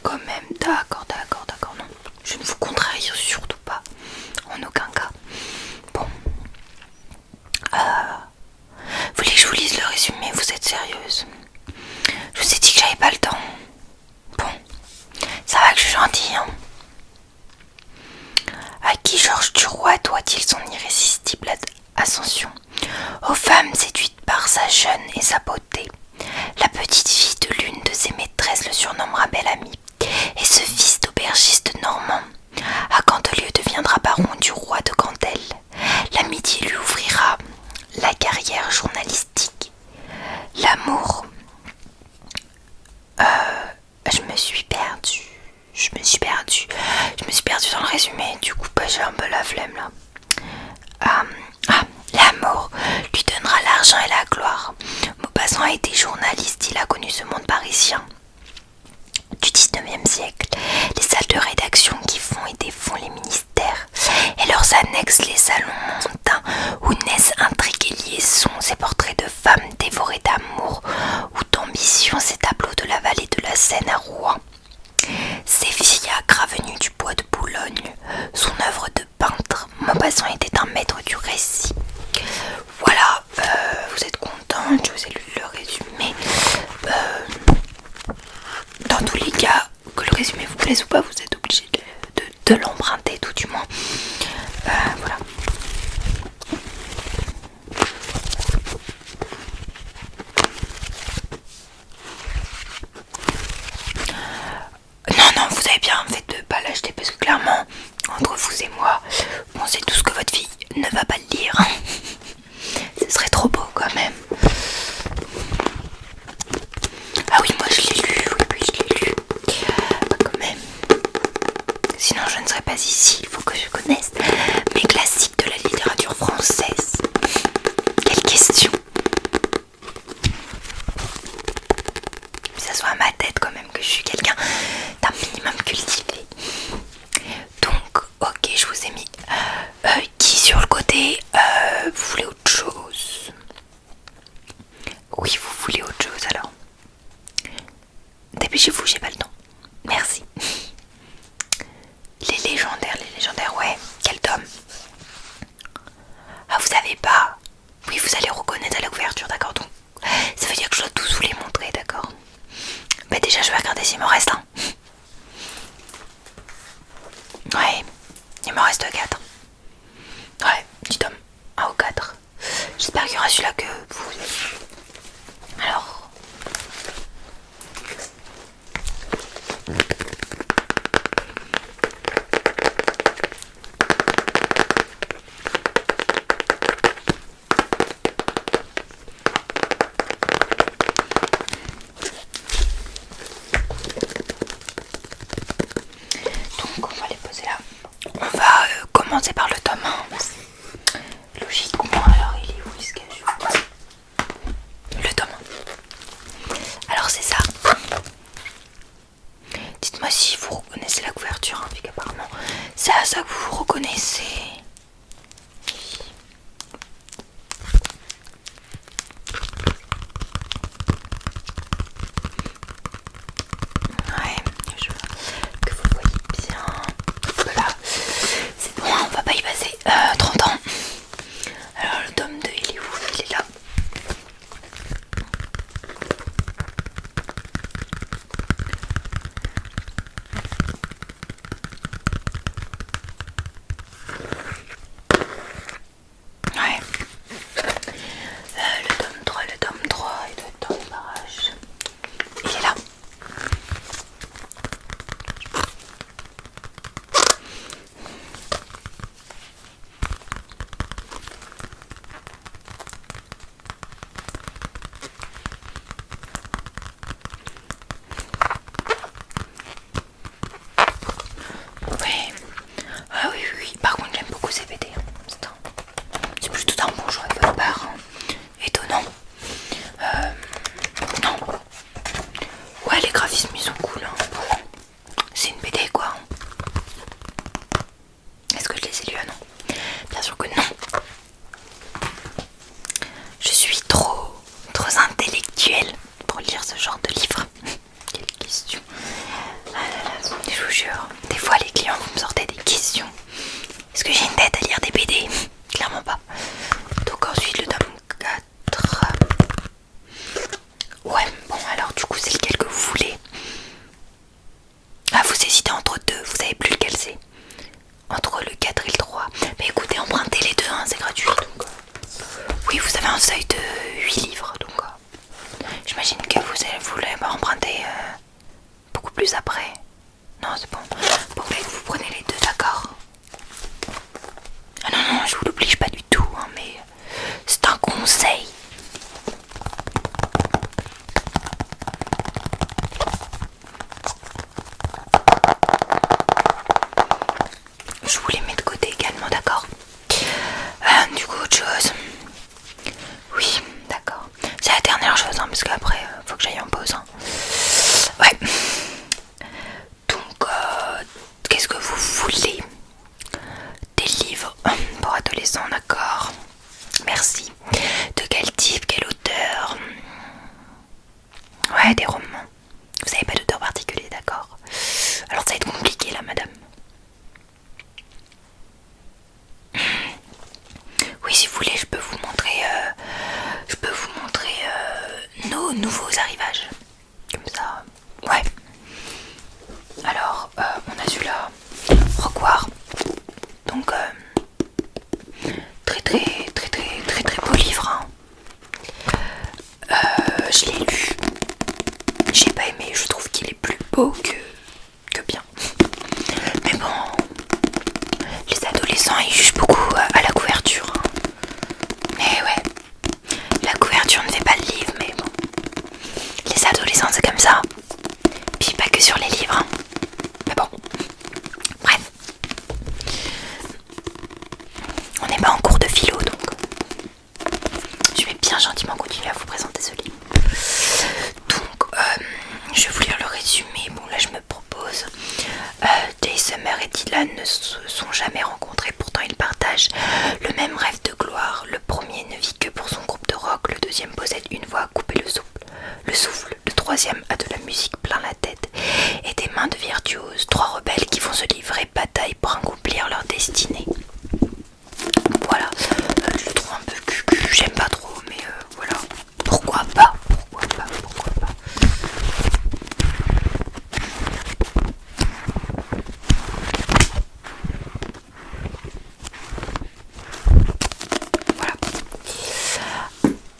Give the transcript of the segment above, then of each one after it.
quand même. D'accord, non. Je ne vous contrarie surtout pas. En aucun cas. Bon. Vous voulez que je vous lise le résumé? Vous êtes sérieuse? Je vous ai dit que j'avais pas le temps. Bon. Ça va que je suis gentille, hein. À qui Georges Duroy doit-il son irrésistible ascension? Aux femmes séduites par sa jeune et sa beauté. La petite fille de l'une de ses maîtresses le surnommera Belle Amie, et ce fils d'aubergiste normand, à Candelieu, deviendra baron du roi de Cantel. L'amitié lui ouvrira la carrière journalistique. L'amour... Je me suis perdue dans le résumé, du coup j'ai un peu la flemme là. L'amour lui donnera l'argent et la gloire. Maupassant a été journaliste, il a connu ce monde parisien du 19e siècle, les salles de rédaction qui font et défont les ministères, et leurs annexes, les salons mondains où naissent intrigues et liaisons, ces portraits de femmes dévorées d'amour ou d'ambition, ces tableaux de la vallée de la Seine à Rouen. Ces fiacres venus du bois de Boulogne, son œuvre de peintre, Maupassant était un maître du récit. Voilà, vous êtes contente, je vous ai lu le résumé. Dans tous les cas, que le résumé vous plaise ou pas, vous êtes obligé de l'emprunter tout du moins. Voilà. Non, vous avez bien fait de pas l'acheter parce que clairement, entre vous et moi, on sait tous que votre fille ne va pas le lire. Ce serait trop beau quand même. Ah oui, moi je l'ai lu, oui, je l'ai lu. Quand même. Sinon je ne serais pas ici, il faut que je connaisse mes classiques de la littérature française. Quelle question. Que ça soit à ma tête quand même que je suis quelqu'un d'un minimum cultivé. Donc, ok, je vous ai mis qui sur le côté. Vous voulez autre chose? Oui, vous voulez autre chose alors. Dépêchez-vous, j'ai pas le temps. Merci. Les légendaires, ouais. Quel tome? Ah, vous savez pas? Oui, vous allez reconnaître à la couverture, d'accord? Donc, ça veut dire que je dois tous vous les montrer, d'accord? Bah déjà, je vais regarder s'il m'en reste un. Ouais, il m'en reste 4. Ouais, 10 tomes. 1 ou 4. J'espère qu'il y aura celui-là que vous avez. Alors... Donc on va les poser là. On va commencer par le tome 1. Logiquement, alors il est où, il se cache? Le tome 1. Alors c'est ça. Dites-moi si vous reconnaissez la couverture, hein, vu qu'apparemment c'est à ça que vous reconnaissez. Ouais, je veux que vous le voyez bien. Voilà, c'est bon, on va pas y passer 30 ans. Alors le tome 2, il est où? Il est là. Non, c'est bon. Bon, bah, vous prenez les deux, d'accord? Ah non, non, je vous l'oblige pas du tout, hein, mais c'est un conseil. Je vous les mets de côté également, d'accord? Du coup, autre chose. Oui, d'accord. C'est la dernière chose, hein, parce qu'après, faut que j'aille en pause. Hein. Ouais. Donc, qu'est-ce que vous voulez? Des livres pour adolescents, d'accord? Merci. De quel type, quel auteur? Ouais, des romans. Vous n'avez pas d'auteur particulier, d'accord? Alors ça va être compliqué là, madame. Oui, si vous voulez, je peux vous montrer, nos nouveaux arrivages. Comme ça, ouais. Alors, on a celui-là, Roquard. Donc, très beau livre. Hein. Je l'ai lu. J'ai pas aimé. Je trouve qu'il est plus beau que bien. Mais bon, les adolescents ils jugent beaucoup à la couverture. Hein. Mais ouais, la couverture ne fait pas le livre, mais bon. Les adolescents c'est comme ça. Puis pas que sur les livres. Hein. Mais bon, bref. On n'est pas en cours de philo donc. Je vais bien gentiment continuer à vous présenter ce livre. Donc, je vais vous lire le résumé. Bon, là, je me propose. Jay Summer et Dylan ne se sont jamais rencontrés. Pourtant, ils partagent le même rêve de gloire. Le premier ne vit que pour son groupe de rock. Le deuxième possède une voix à couper le souffle. Le troisième a de la musique plein la tête et des mains de virtuose. Trois rebelles qui vont se livrer bataille pour accomplir leur destinée. Voilà, je le trouve un peu cucu, j'aime pas trop, mais voilà. Pourquoi pas? Voilà.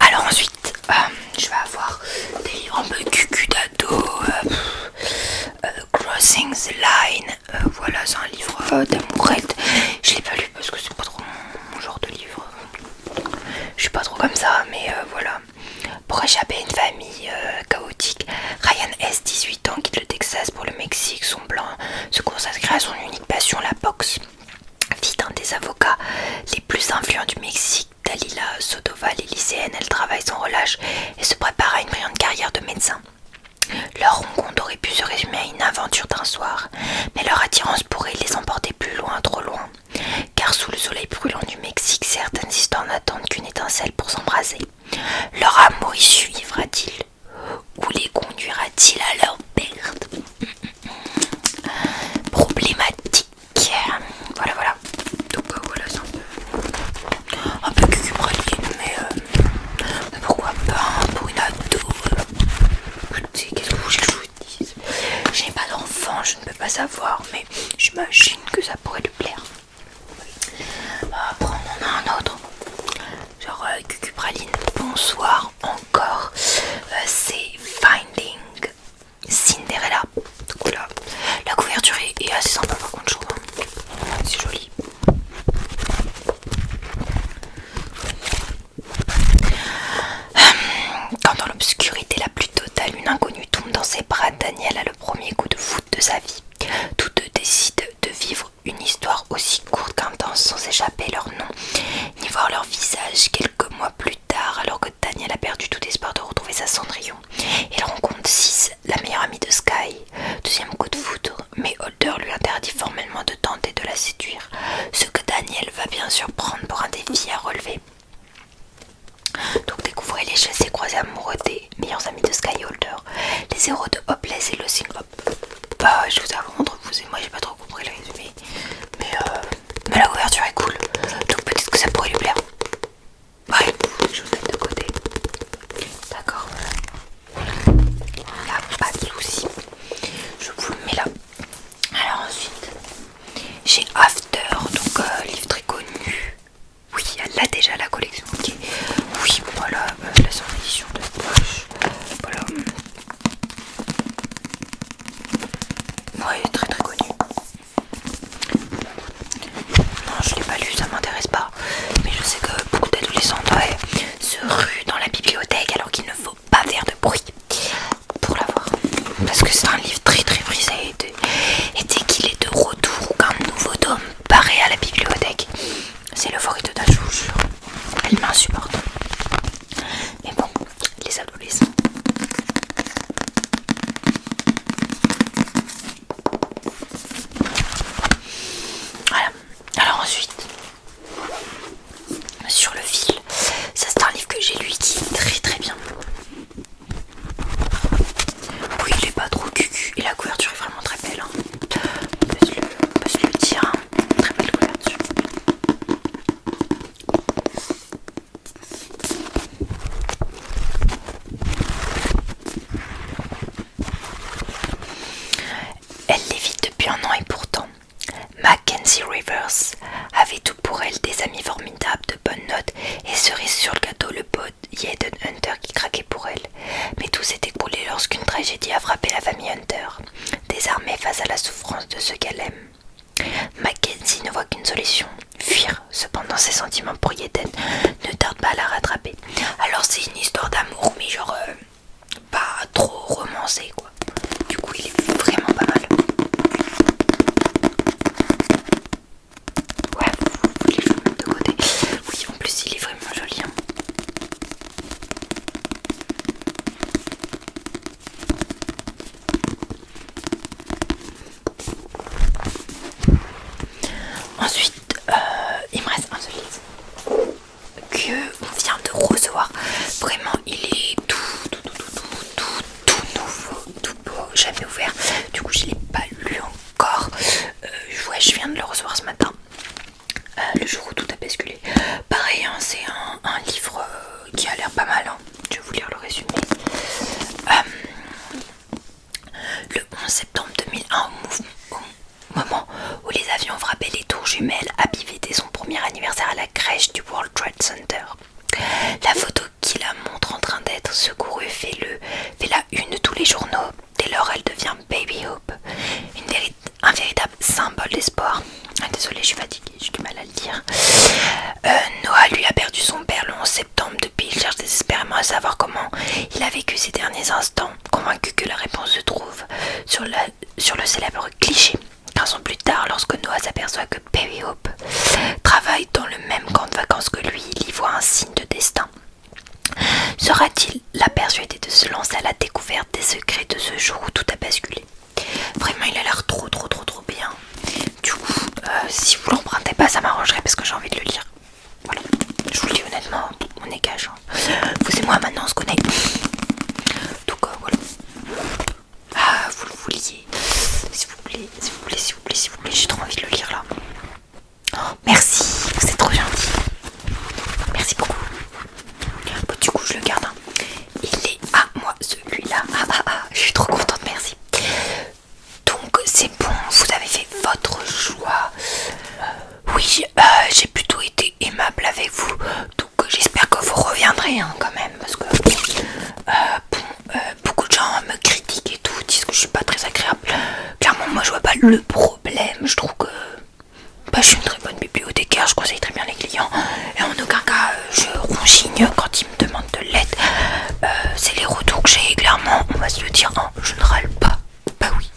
Alors ensuite, je vais avoir des livres un peu cucu d'ado. Crossing the Line. Voilà, c'est un livre d'amourette. Je l'ai pas lu parce que c'est pas trop mon genre de livre. Je suis pas trop comme ça, mais voilà. Pour échapper à une famille chaotique, Ryan S, 18 ans, quitte le Texas pour le Mexique. Son blanc se consacre à son unique passion, la boxe. Fille d'un des avocats les plus influents du Mexique, Dalila Sotoval est lycéenne. Elle travaille sans relâche et se prépare à une brillante carrière de médecin. Leur rencontre aurait pu se résumer à une aventure d'un soir, mais leur attirance pourrait les emporter plus loin, trop loin. Car sous le soleil brûlant du Mexique, certaines histoires n'attendent qu'une étincelle pour s'embraser. Leur amour y suivra-t-il? Ou les conduira-t-il à leur perte? Problématique. Voilà. Donc voilà, c'est un peu cucumbraline, mais pourquoi pas pour une ado? Qu'est-ce que vous voulez que je vous dise? Je n'ai pas d'enfant, je ne peux pas savoir, mais j'imagine que ça pourrait lui plaire. Après on en a un autre. Genre cucupraline, bonsoir encore. C'est Finding Cinderella. Donc voilà, la couverture est assez sympa par contre, je trouve. C'est joli. Quand dans l'obscurité la plus totale, une inconnue tombe dans ses bras, Daniel a le premier coup de foudre de sa vie. Tous deux décident de vivre une histoire aussi courte qu'intense sans échapper leur nom, ni voir leur visage. Quelques mois plus tard, alors que Daniel a perdu tout espoir de retrouver sa Cendrillon, il rencontre Sis, la meilleure amie de Sky. Deuxième coup de foudre, mais Holder lui interdit formellement de tenter de la séduire, ce que Daniel va bien sûr prendre pour un défi à relever. Donc découvrez les chassés croisés amoureux des meilleurs amis de Sky Holder, les héros de Hopeless et Losing Hope. Je vous avoue, entre vous et moi, j'ai pas trop compris le résumé, mais la couverture est cool, donc peut-être que ça pourrait lui plaire. Ouais, je vous mets de côté. D'accord. Là, pas de soucis. Je vous le mets là. Alors ensuite, j'ai After, donc livre très connu. Oui, elle a déjà la collection. Ok. Oui, voilà, là c'est en édition de poche. Voilà. Ouais, très Mackenzie Rivers avait tout pour elle, des amis formidables, de bonnes notes et cerise sur le gâteau, le pote Eden Hunter qui craquait pour elle. Mais tout s'est écroulé lorsqu'une tragédie a frappé la famille Hunter, désarmée face à la souffrance de ceux qu'elle aime. Mackenzie ne voit qu'une solution, fuir. Cependant, ses sentiments pour Eden ne tardent pas à la rattraper. Alors c'est une histoire d'amour, mais genre pas trop romancée quoi. Du coup, il est vraiment pas mal. Ouais, les je vais mettre de côté. Oui, en plus, il est vraiment joli. Hein. Ensuite, il me reste un seul livre que on vient de recevoir. Vraiment, il est tout nouveau, tout beau, jamais ouvert. Du coup, je l'ai pas lu encore. Ouais, je viens de le recevoir ce matin. Le jour où tout a basculé. Pareil, hein, c'est un livre qui a l'air pas mal. Hein. Je vais vous lire le résumé. Le 11 septembre 2001, au moment où les avions frappaient les tours jumelles, Abby fêtait son premier anniversaire à la crèche du World Trade Center. La photo qui la montre en train d'être secourue fait la une de tous les journaux. Dès lors, elle devient Baby Hope, un véritable symbole d'espoir. Désolée, je suis fatiguée, j'ai du mal à le dire. Noah, lui, a perdu son père le 11 septembre. Depuis, il cherche désespérément à savoir comment il a vécu ces derniers instants, convaincu que la réponse se trouve sur le célèbre cliché. 15 ans plus tard, lorsque Noah s'aperçoit que Baby Hope travaille dans le même camp de vacances que lui, il y voit un signe de destin. Sera-t-il la persuadé de se lancer à la découverte des secrets de ce jour où tout a basculé? Vraiment, il a l'air trop bien. Du coup, si vous l'empruntez pas, ça m'arrangerait parce que j'ai envie de le lire. Voilà, je vous le dis honnêtement, on est gage. Hein. Vous et moi maintenant on se connaît. Donc voilà. Ah, vous le vouliez. S'il vous plaît, j'ai trop envie de le lire là. Oh, merci, vous êtes trop gentil. Merci beaucoup. Bon, du coup, je le garde. Hein. Il est à moi celui-là. Je suis trop contente, merci. Donc c'est bon, vous avez fait votre choix. Oui, j'ai plutôt été aimable avec vous. Donc j'espère que vous reviendrez hein, quand même. Parce que beaucoup de gens me critiquent et tout, disent que je suis pas très agréable. Clairement, moi je vois pas le problème. Je trouve que je suis une très bonne bibliothécaire, je conseille très bien les clients. Et en aucun cas je ronchigne quand ils me demandent de l'aide. C'est les retours que j'ai, clairement, on va se le dire, hein, je ne râle pas. Bah oui.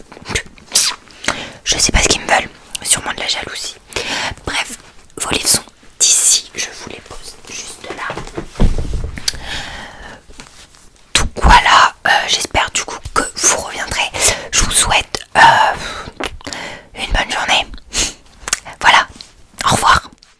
Je sais pas ce qu'ils me veulent, sûrement de la jalousie. Bref, vos livres sont